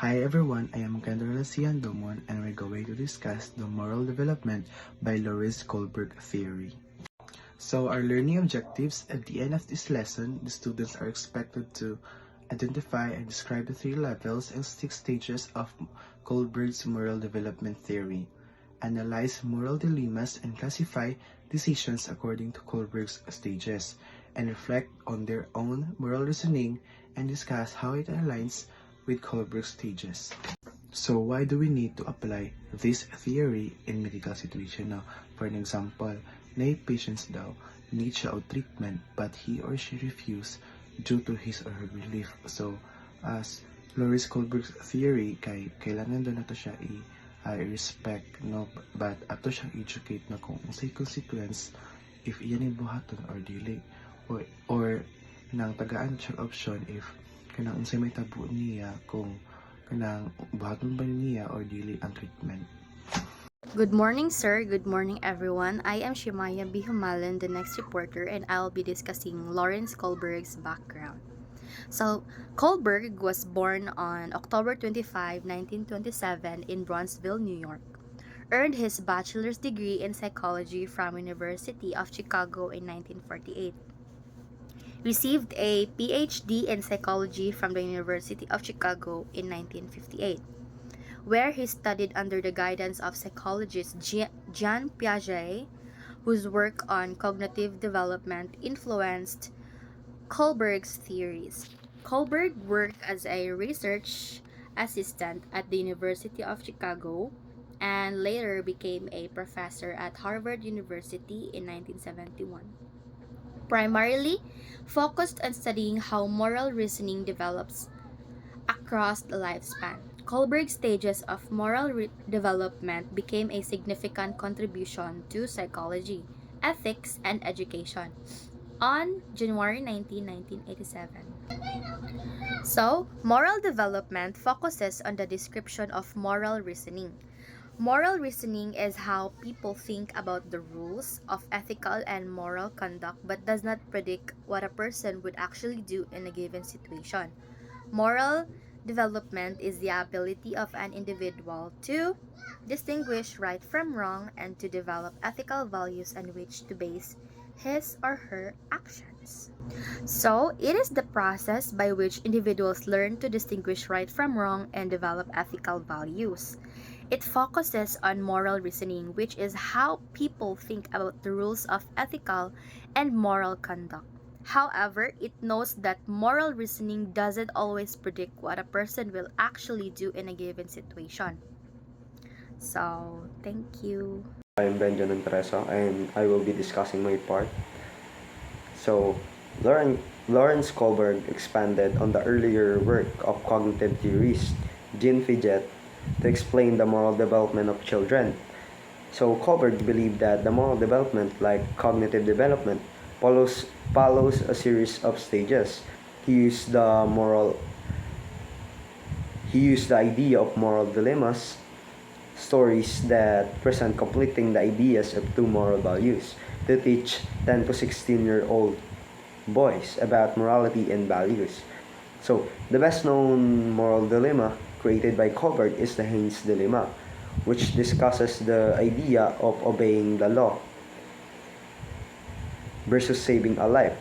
Hi everyone, I am Kendra Domon and we're going to discuss the moral development by Loris Kohlberg theory. So our learning objectives at the end of this lesson, the students are expected to identify and describe the 3 levels and 6 stages of Kohlberg's moral development theory, analyze moral dilemmas and classify decisions according to Kohlberg's stages, and reflect on their own moral reasoning and discuss how it aligns with Kohlberg's stages. So why do we need to apply this theory in medical situation now? For an example, na patients daw need siya o treatment but he or she refused due to his or her belief. So as Loris Kohlberg's theory, kailangan doon nato siya i-respect, no? But ato siyang educate na kung unsay consequence if iyan yung buhaton or dili. Or nang tagaan siya option if kanang unsay may tabo niya kung kanang buhaton ba niya or dili ang treatment. Good morning, sir. Good morning, everyone. I am Shimaya Bihumalan, the next reporter, and I'll be discussing Lawrence Kohlberg's background. So, Kohlberg was born on October 25, 1927 in Bronzeville, New York. Earned his bachelor's degree in psychology from University of Chicago in 1948. Received a PhD in psychology from the University of Chicago in 1958, where he studied under the guidance of psychologist Jean Piaget, whose work on cognitive development influenced Kohlberg's theories. Kohlberg worked as a research assistant at the University of Chicago and later became a professor at Harvard University in 1971. Primarily focused on studying how moral reasoning develops across the lifespan. Kohlberg's stages of moral development became a significant contribution to psychology, ethics, and education on January 19, 1987. So, moral development focuses on the description of moral reasoning. Moral reasoning is how people think about the rules of ethical and moral conduct but does not predict what a person would actually do in a given situation. Moral development is the ability of an individual to distinguish right from wrong and to develop ethical values on which to base his or her actions. So, it is the process by which individuals learn to distinguish right from wrong and develop ethical values. It focuses on moral reasoning, which is how people think about the rules of ethical and moral conduct. However, it notes that moral reasoning doesn't always predict what a person will actually do in a given situation. So, thank you. I'm Benjamin Teresa and I will be discussing my part. So, Lawrence Kohlberg expanded on the earlier work of cognitive theorist Jean Piaget to explain the moral development of children. So, Kohlberg believed that the moral development, like cognitive development, follows a series of stages. He used the idea of moral dilemmas, stories that present conflicting the ideas of 2 moral values, to teach 10 to 16-year-old boys about morality and values. So, the best known moral dilemma created by Kohlberg is the Haynes dilemma, which discusses the idea of obeying the law versus saving a life.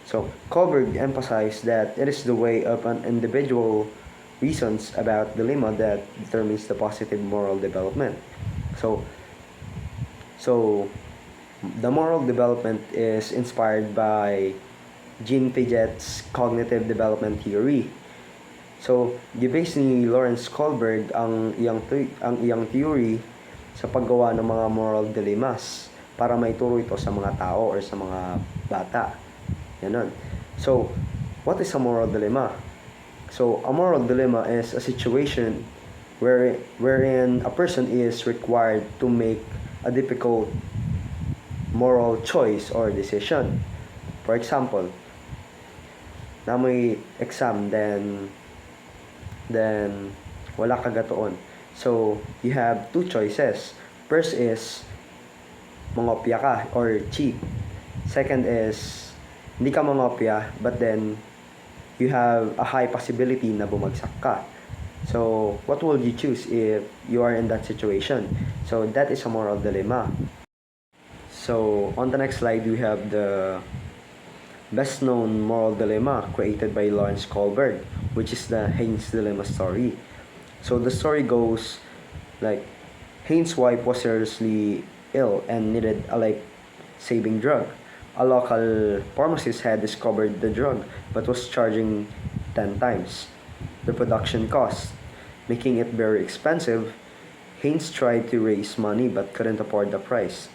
So, Kohlberg emphasized that it is the way of an individual reasons about dilemma that determines the positive moral development. So the moral development is inspired by Jean Piaget's cognitive development theory. So, gibase ni Lawrence Kohlberg ang iyang theory sa paggawa ng mga moral dilemmas para maituro ito sa mga tao or sa mga bata. Ganon. So, what is a moral dilemma? So, a moral dilemma is a situation wherein a person is required to make a difficult moral choice or decision. For example, na may exam then wala ka gatoon. So, you have 2 choices. First is mangopya ka or cheat. Second is hindi ka mangopya but then you have a high possibility na bumagsak ka. So what will you choose if you are in that situation? So that is a moral dilemma. So on the next slide, we have the best known moral dilemma created by Lawrence Kohlberg, which is the Haynes dilemma story. So the story goes like Haynes' wife was seriously ill and needed a life-saving drug. A local pharmacist had discovered the drug but was charging 10 times the production cost, making it very expensive. Haynes tried to raise money but couldn't afford the price.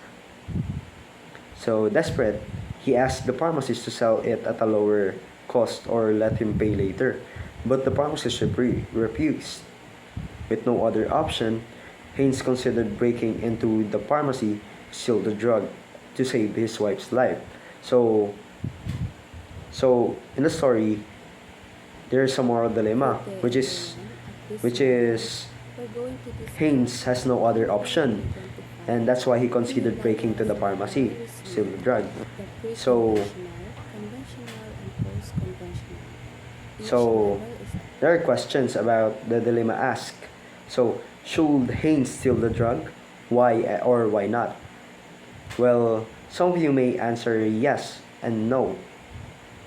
So, desperate, he asked the pharmacist to sell it at a lower cost or let him pay later. But the pharmacist refused. With no other option, Haynes considered breaking into the pharmacy to steal the drug to save his wife's life. So, so in the story, there is a moral dilemma, which is Haynes has no other option, and that's why he considered breaking to the pharmacy to steal the drug. So, so there are questions about the dilemma asked. So, should Haynes steal the drug? Why or why not? Well, some of you may answer yes and no.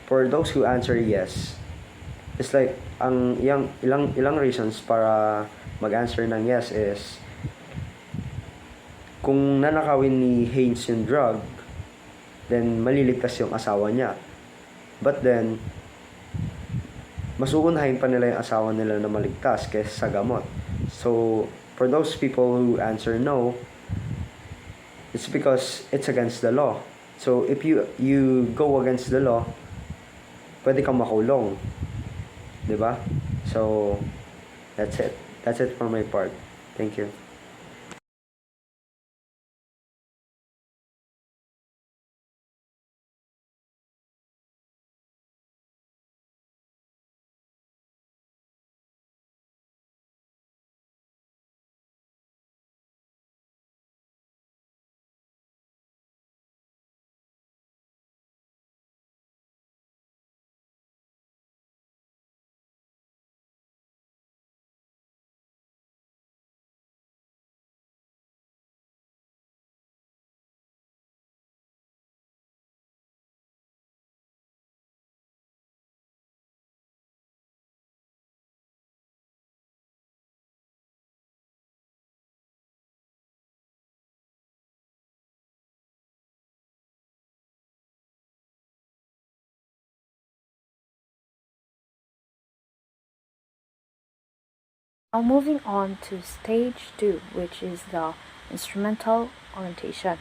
For those who answer yes, it's like ang ilang reasons para mag-answer ng yes is kung nanakawin ni Haynes yung drug, then maliligtas yung asawa niya. But then, mas uunahin pa nila yung asawa nila na maligtas kaysa sa gamot. So, for those people who answer no, it's because it's against the law. So, if you go against the law, pwede kang makulong. Diba? So, that's it. That's it for my part. Thank you. Now moving on to stage 2, which is the instrumental orientation.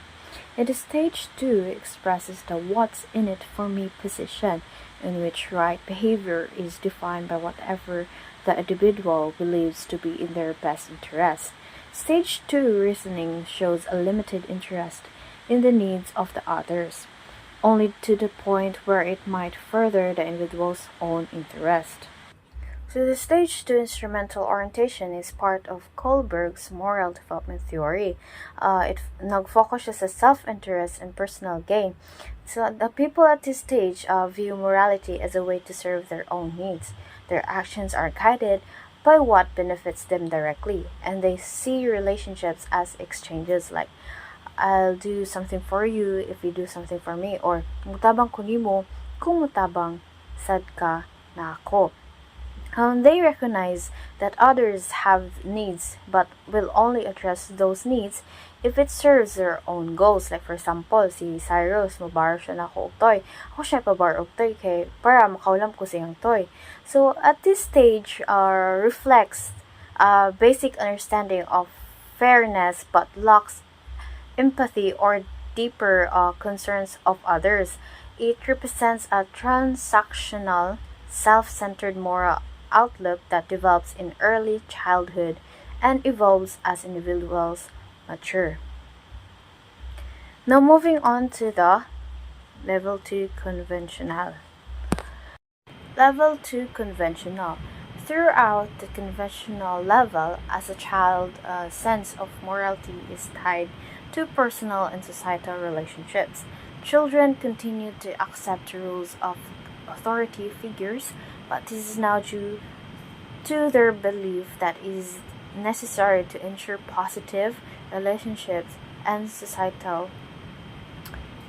In the stage 2 expresses the what's in it for me position, in which right behavior is defined by whatever the individual believes to be in their best interest. Stage 2 reasoning shows a limited interest in the needs of the others, only to the point where it might further the individual's own interest. So the stage 2 instrumental orientation is part of Kohlberg's moral development theory. It nag-focus siya sa self-interest and personal gain. So the people at this stage view morality as a way to serve their own needs. Their actions are guided by what benefits them directly, and they see relationships as exchanges like I'll do something for you if you do something for me, or mutabang ko nimo kung mutabang sad ka na ako. They recognize that others have needs but will only address those needs if it serves their own goals. Like for example, si Cyrus, mabar siya na ako og toy. Ako siya pabar og toy kay para makaulam ko siyang toy. So at this stage reflects a basic understanding of fairness but lacks empathy or deeper concerns of others. It represents a transactional, self-centered moral outlook that develops in early childhood and evolves as individuals mature. Now moving on to the level 2 conventional. Level 2 conventional. Throughout the conventional level, as a child, a sense of morality is tied to personal and societal relationships. Children continue to accept the rules of authority figures, but this is now due to their belief that is necessary to ensure positive relationships and societal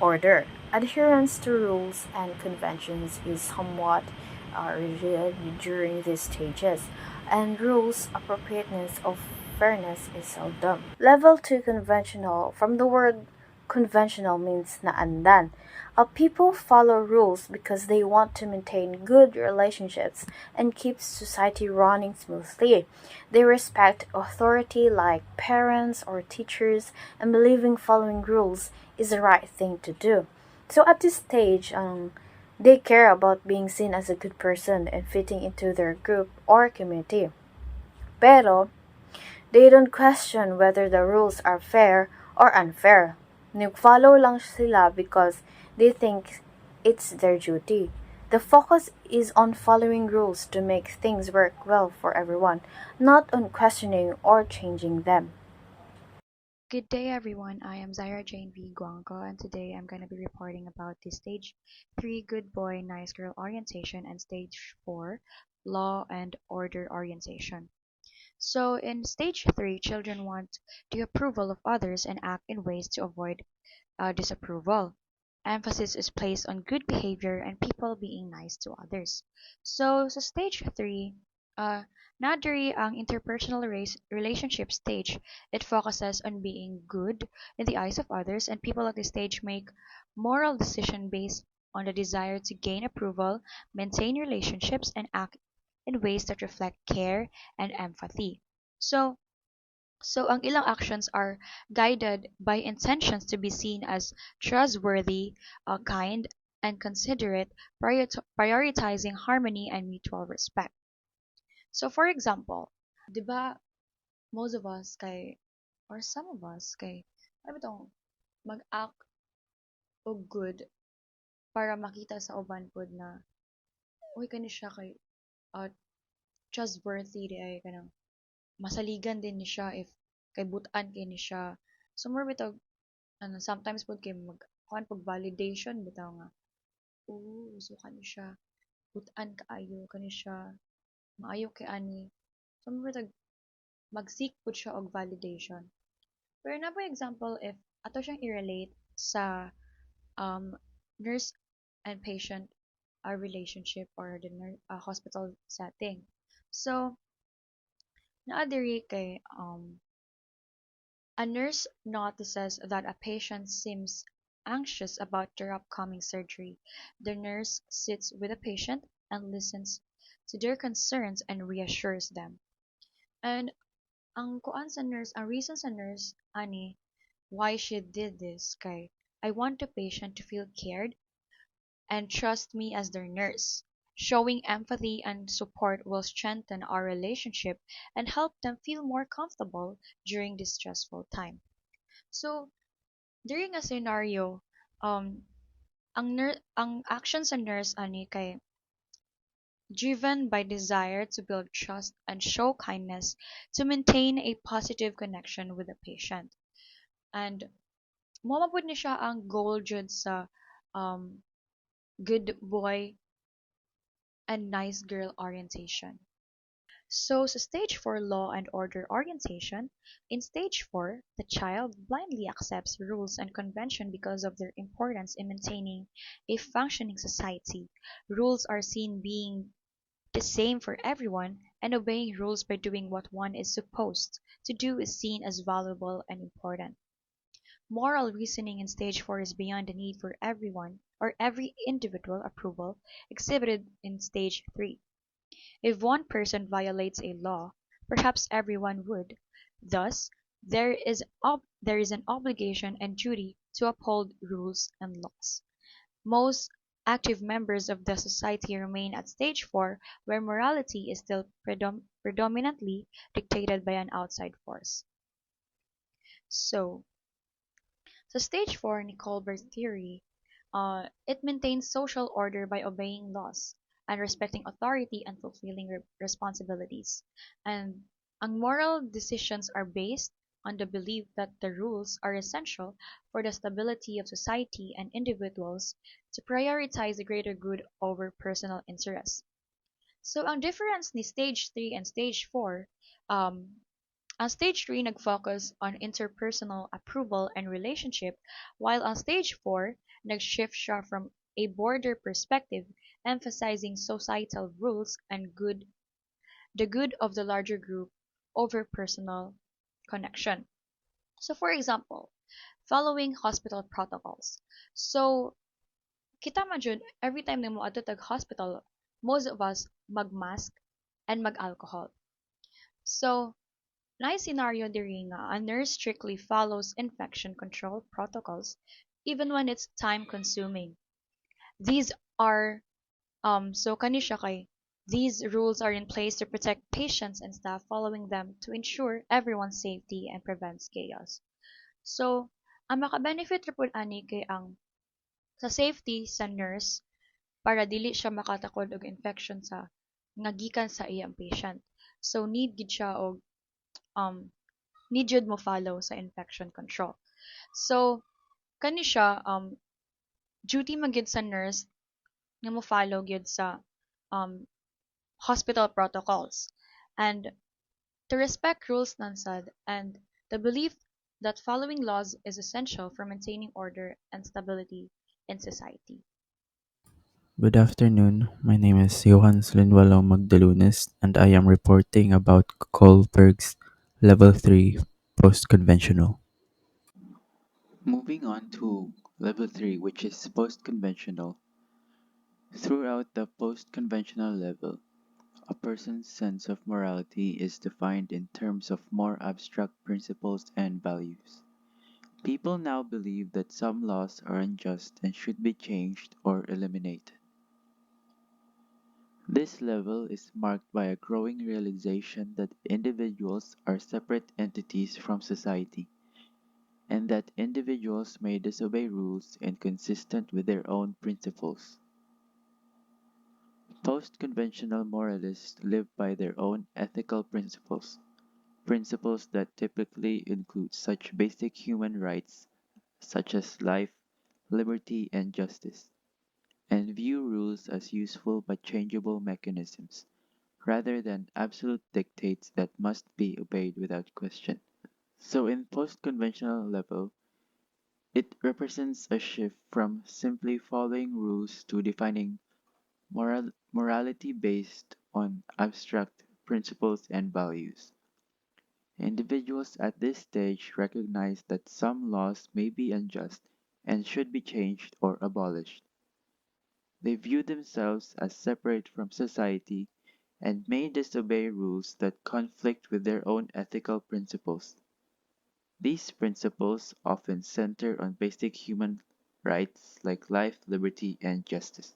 order. Adherence to rules and conventions is somewhat rigid during these stages, and rules appropriateness of fairness is seldom. Level 2 conventional, from the word conventional, means naandan. People follow rules because they want to maintain good relationships and keep society running smoothly. They respect authority like parents or teachers and believing following rules is the right thing to do. So at this stage, they care about being seen as a good person and fitting into their group or community. Pero, they don't question whether the rules are fair or unfair. Nag-follow lang sila because they think it's their duty. The focus is on following rules to make things work well for everyone, not on questioning or changing them. Good day, everyone. I am Zaira Jane V. Guangco, and today I'm going to be reporting about the Stage 3 Good Boy, Nice Girl orientation and Stage 4 Law and Order orientation. So, in Stage 3, children want the approval of others and act in ways to avoid disapproval. Emphasis is placed on good behavior and people being nice to others. So, sa Stage 3, uh, Nadiri ang interpersonal relationship stage. It focuses on being good in the eyes of others, and people at this stage make moral decisions based on the desire to gain approval, maintain relationships, and act in ways that reflect care and empathy. So, so ang ilang actions are guided by intentions to be seen as trustworthy, kind, and considerate, prioritizing harmony and mutual respect. So for example, 'di ba most of us kay or some of us kay ano ba tong mag-act og good para makita sa uban pod na uy kani siya kay uh, trustworthy di ay kanang masaligan din ni siya if kay butan kay ni siya. So more bitaw ano sometimes pod kay mag kuan pag validation bitaw nga. Oo, so kani siya butan kaayo kani siya maayo kay ani. So more bitaw mag-seek pod siya og validation. Pero na for example, if ato siyang i-relate sa nurse and patient relationship or the hospital setting. So, naadiri kay a nurse notices that a patient seems anxious about their upcoming surgery. The nurse sits with the patient and listens to their concerns and reassures them. And ang reason sa nurse ani why she did this kay I want the patient to feel cared and trust me as their nurse. Showing empathy and support will strengthen our relationship and help them feel more comfortable during this stressful time. So, during a scenario, um, ang action sa nurse ani kay driven by desire to build trust and show kindness to maintain a positive connection with the patient. And mo mapud ni siya ang goal jud sa um, good boy and nice girl orientation. So sa stage 4 law and order orientation, in stage 4, the child blindly accepts rules and convention because of their importance in maintaining a functioning society. Rules are seen being the same for everyone, and obeying rules by doing what one is supposed to do is seen as valuable and important. Moral reasoning in stage 4 is beyond the need for everyone or every individual approval exhibited in stage 3. If one person violates a law, perhaps everyone would. Thus, there is an obligation and duty to uphold rules and laws. Most active members of the society remain at stage 4, where morality is still predominantly dictated by an outside force. So, stage 4 ni Kohlberg theory, it maintains social order by obeying laws and respecting authority and fulfilling responsibilities. And ang moral decisions are based on the belief that the rules are essential for the stability of society and individuals to prioritize the greater good over personal interests. So, ang difference ni stage 3 and stage 4, um, ang stage 3 nag-focus on interpersonal approval and relationship, while on stage 4, nag-shift siya from a border perspective, emphasizing societal rules and the good of the larger group over personal connection. So, for example, following hospital protocols. So, kita man jud every time na mo adto tag hospital, most of us mag-mask and mag-alcohol. So, nice scenario diri nga a nurse strictly follows infection control protocols even when it's time consuming. These are so kani siya kay these rules are in place to protect patients and staff following them to ensure everyone's safety and prevents chaos. So, ang maka-benefit ra pud ani kay ang sa safety sa nurse para dili siya makatakod og infection sa nga gikan sa iyang patient. So need gid siya og um need jud mo follow sa infection control. So kani siya duty man gyud sa nurse nga mo follow gyud sa um hospital protocols and to respect rules nansad and the belief that following laws is essential for maintaining order and stability in society. Good afternoon. My name is Johannes Linwalo Magdalunes, and I am reporting about Kohlberg's Level 3 Post-Conventional. Moving on to level 3, which is post conventional. Throughout the post conventional level, a person's sense of morality is defined in terms of more abstract principles and values. People now believe that some laws are unjust and should be changed or eliminated. This level is marked by a growing realization that individuals are separate entities from society, and that individuals may disobey rules inconsistent with their own principles. Post-conventional moralists live by their own ethical principles, principles that typically include such basic human rights such as life, liberty, and justice, and view rules as useful but changeable mechanisms, rather than absolute dictates that must be obeyed without question. So in post-conventional level, it represents a shift from simply following rules to defining morality based on abstract principles and values. Individuals at this stage recognize that some laws may be unjust and should be changed or abolished. They view themselves as separate from society and may disobey rules that conflict with their own ethical principles. These principles often center on basic human rights like life, liberty, and justice.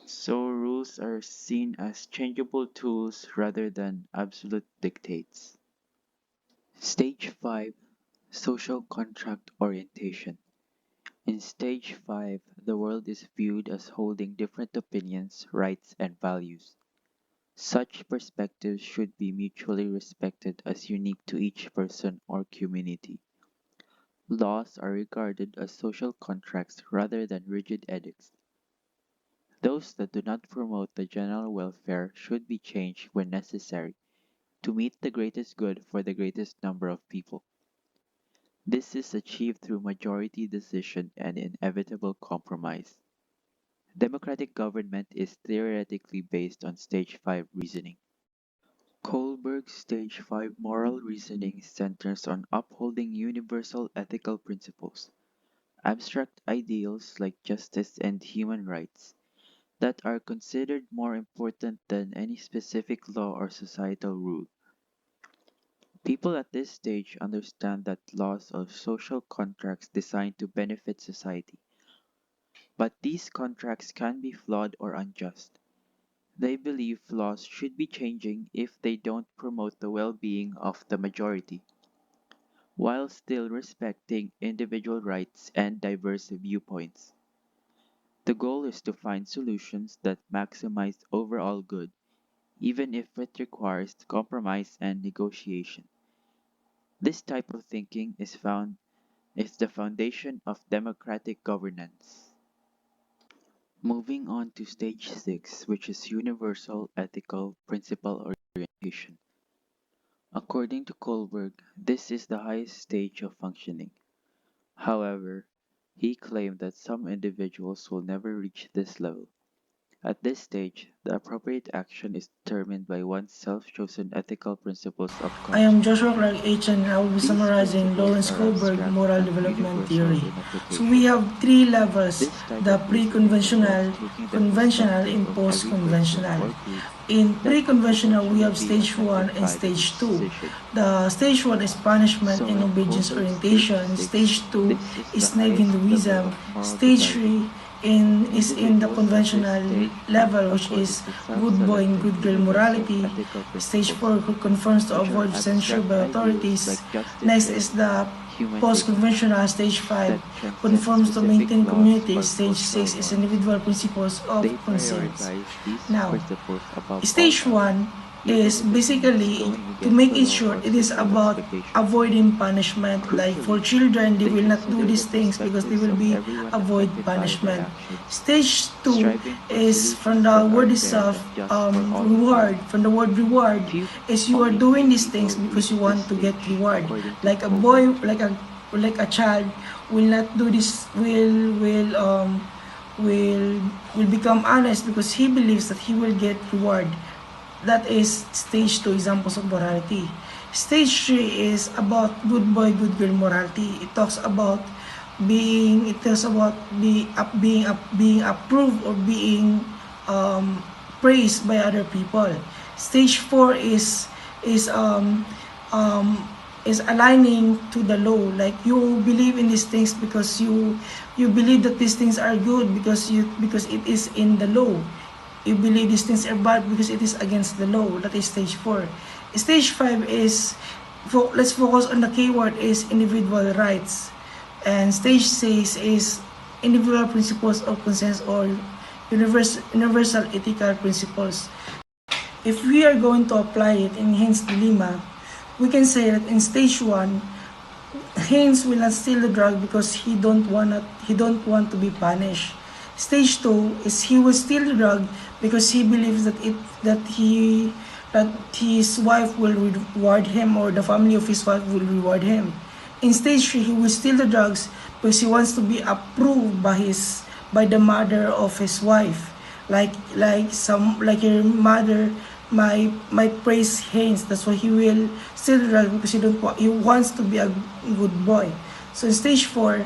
So rules are seen as changeable tools rather than absolute dictates. Stage 5, Social Contract Orientation. In Stage 5, the world is viewed as holding different opinions, rights, and values. Such perspectives should be mutually respected as unique to each person or community. Laws are regarded as social contracts rather than rigid edicts. Those that do not promote the general welfare should be changed when necessary to meet the greatest good for the greatest number of people. This is achieved through majority decision and inevitable compromise. Democratic government is theoretically based on Stage 5 reasoning. Kohlberg's Stage 5 moral reasoning centers on upholding universal ethical principles, abstract ideals like justice and human rights, that are considered more important than any specific law or societal rule. People at this stage understand that laws are social contracts designed to benefit society, but these contracts can be flawed or unjust. They believe laws should be changing if they don't promote the well-being of the majority, while still respecting individual rights and diverse viewpoints. The goal is to find solutions that maximize overall good, even if it requires compromise and negotiation. This type of thinking is the foundation of democratic governance. Moving on to stage 6, which is universal ethical principle orientation. According to Kohlberg, this is the highest stage of functioning. However, he claimed that some individuals will never reach this level. At this stage, the appropriate action is determined by one's self-chosen ethical principles of I am conduct. Joshua Clark H. and I will be These summarizing principles Lawrence are Kohlberg abstract moral and development universal theory. in So we application. have three levels: This type the of reasoning pre-conventional, involves taking the conventional, perspective and of every person post-conventional. or group In that could pre-conventional, we have potentially be stage 1 affected and by the stage 2. decision. The stage 1 is punishment So and in obedience Kohlberg's stage orientation. 6, Stage 2 this is the is highest level neo-Hinduism. of moral Stage development. 3 is in the Individuals at this conventional stage move level, which according is to good boy and self-selected good girl universal morality. ethical Stage principles, 4 who confirms to which are avoid censure abstract by ideals authorities. like justice Next and is the human dignity post-conventional. Stage 5 that transcend conforms to specific maintain laws community. or Stage cultural 6 is norms. individual principles of They conscience. prioritize these Now, principles above all stage else, 1 even is if it means basically, going to against make the it law short, or it is social about expectations. avoiding punishment. Like for Crucially, children, they they will not do consider the these things because they perspectives will of be everyone avoid affected by their punishment. actions, Stage 2 striving for is from solutions the that are word fair itself, and just for all reward. involved. From the word reward, Few, is you are only doing few these things people because you reach this want to get stage, reward. according to Like a Kohlberg. boy, like a child will not do this. Will become honest because he believes that he will get reward. That is stage 2 examples of morality. Stage 3 is about good boy, good girl morality. It talks about being approved or being praised by other people. Stage 4 is um, um, is aligning to the law. Like you believe in these things because you believe that these things are good because it is in the law. You believe these things are bad because it is against the law. That is stage 4. Stage 5 is, let's focus on the keyword, is individual rights. And stage 6 is individual principles of consent or universal ethical principles. If we are going to apply it in Haynes' dilemma, we can say that in stage 1, Haynes will not steal the drug because he don't want to be punished. Stage 2 is he will steal the drug because he believes that his wife will reward him, or the family of his wife will reward him. In stage 3, he will steal the drugs because he wants to be approved by the mother of his wife. Like your mother might praise Haynes. That's why he will steal the drug because he wants to be a good boy. So in stage 4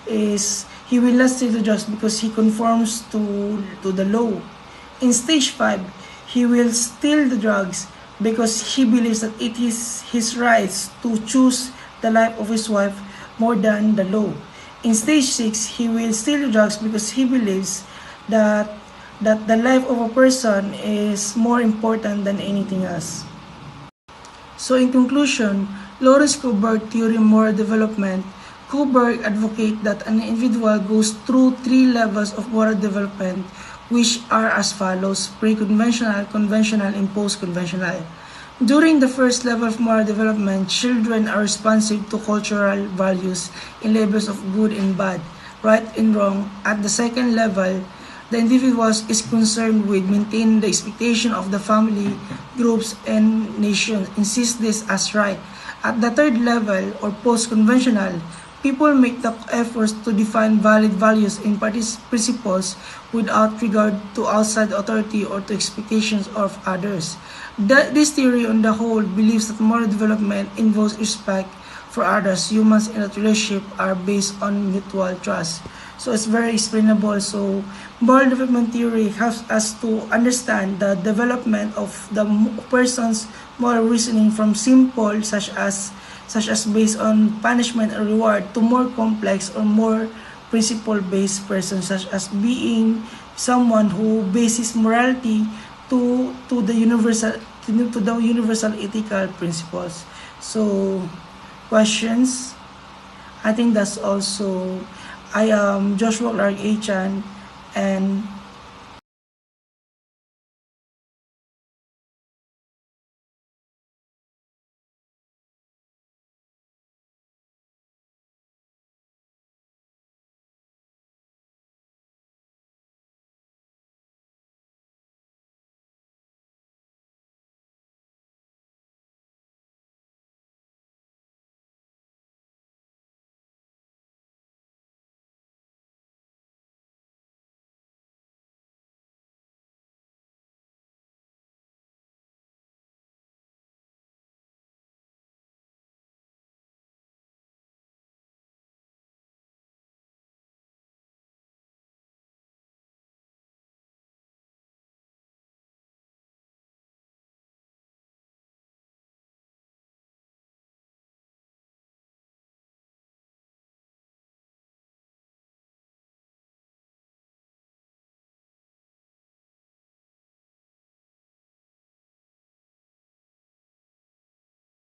is he will not steal the drugs because he conforms to the law. In stage 5, he will steal the drugs because he believes that it is his rights to choose the life of his wife more than the law. In stage 6, he will steal the drugs because he believes that the life of a person is more important than anything else. So in conclusion, Lawrence Kohlberg theory of moral development, Kohlberg advocates that an individual goes through 3 levels of moral development, which are as follows: pre-conventional, conventional, and post-conventional. During the first level of moral development, children are responsive to cultural values in levels of good and bad, right and wrong. At the second level, the individual is concerned with maintaining the expectation of the family, groups, and nation, insist this as right. At the third level, or post-conventional, people make the efforts to define valid values and principles without regard to outside authority or to expectations of others. This theory on the whole believes that moral development involves respect for others. Humans in a relationship are based on mutual trust. So it's very explainable. So moral development theory helps us to understand the development of the person's moral reasoning from simple, such as based on punishment and reward, to more complex or more principle-based person, such as being someone who bases morality to the universal ethical principles. So questions? I think that's also. I am Joshua Clark Achan, and